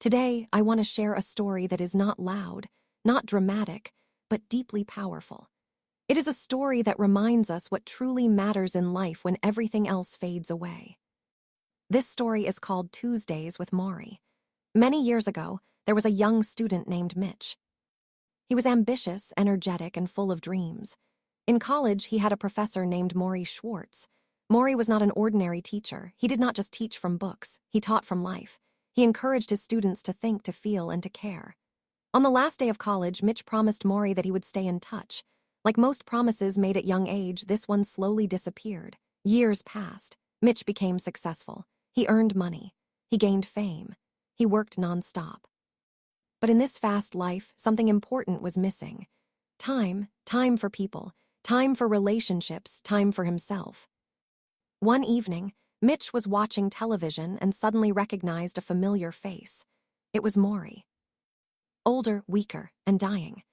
Today, I want to share a story that is not loud, not dramatic, but deeply powerful. It is a story that reminds us what truly matters in life when everything else fades away. This story is called Tuesdays with Morrie. Many years ago, there was a young student named Mitch. He was ambitious, energetic, and full of dreams. In college, he had a professor named Morrie Schwartz. Morrie was not an ordinary teacher. He did not just teach from books, he taught from life. He encouraged his students to think, to feel, and to care. On the last day of college, Mitch promised Morrie that he would stay in touch. Like most promises made at young age, this one slowly disappeared. Years passed. Mitch became successful. He earned money. He gained fame. He worked nonstop. But in this fast life, something important was missing. Time for people, time for relationships, time for himself. One evening, Mitch was watching television and suddenly recognized a familiar face. It was Morrie. Older, weaker, and dying.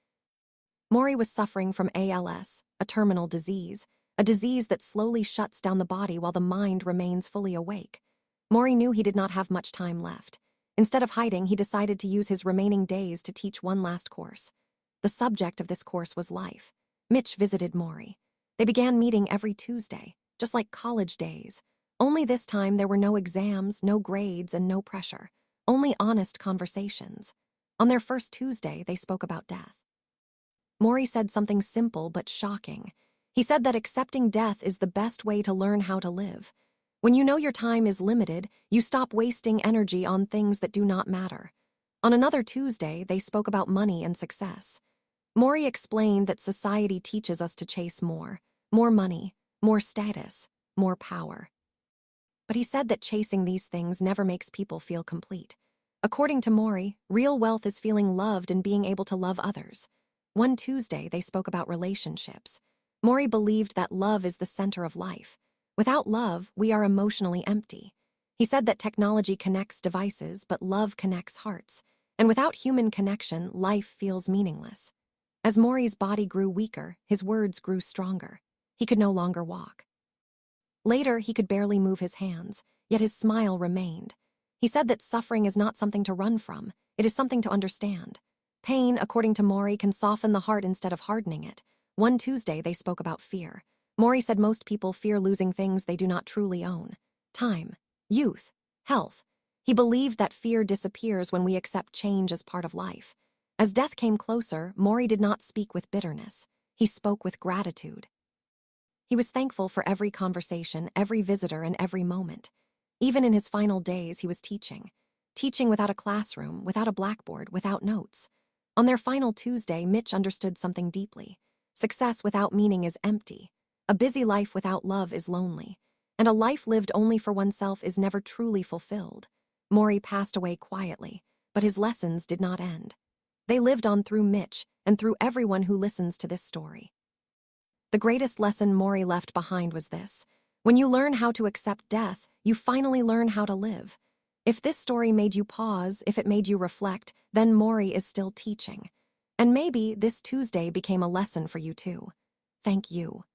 Morrie was suffering from ALS, a terminal disease, a disease that slowly shuts down the body while the mind remains fully awake. Morrie knew he did not have much time left. Instead of hiding, he decided to use his remaining days to teach one last course. The subject of this course was life. Mitch visited Morrie. They began meeting every Tuesday, just like college days. Only this time there were no exams, no grades, and no pressure. Only honest conversations. On their first Tuesday, they spoke about death. Morrie said something simple but shocking. He said that accepting death is the best way to learn how to live. When you know your time is limited, you stop wasting energy on things that do not matter. On another Tuesday, they spoke about money and success. Morrie explained that society teaches us to chase more money, more status, more power. But he said that chasing these things never makes people feel complete. According to Morrie, real wealth is feeling loved and being able to love others. One Tuesday, they spoke about relationships. Morrie believed that love is the center of life. Without love, we are emotionally empty. He said that technology connects devices, but love connects hearts. And without human connection, life feels meaningless. As Morrie's body grew weaker, his words grew stronger. He could no longer walk. Later, he could barely move his hands, yet his smile remained. He said that suffering is not something to run from, it is something to understand. Pain, according to Morrie, can soften the heart instead of hardening it. One Tuesday, they spoke about fear. Morrie said most people fear losing things they do not truly own. Time, youth, health. He believed that fear disappears when we accept change as part of life. As death came closer, Morrie did not speak with bitterness. He spoke with gratitude. He was thankful for every conversation, every visitor, and every moment. Even in his final days, he was teaching. Teaching without a classroom, without a blackboard, without notes. On their final Tuesday, Mitch understood something deeply. Success without meaning is empty. A busy life without love is lonely. And a life lived only for oneself is never truly fulfilled. Morrie passed away quietly, but his lessons did not end. They lived on through Mitch and through everyone who listens to this story. The greatest lesson Morrie left behind was this: when you learn how to accept death, you finally learn how to live. If this story made you pause, if it made you reflect, then Morrie is still teaching. And maybe this Tuesday became a lesson for you too. Thank you.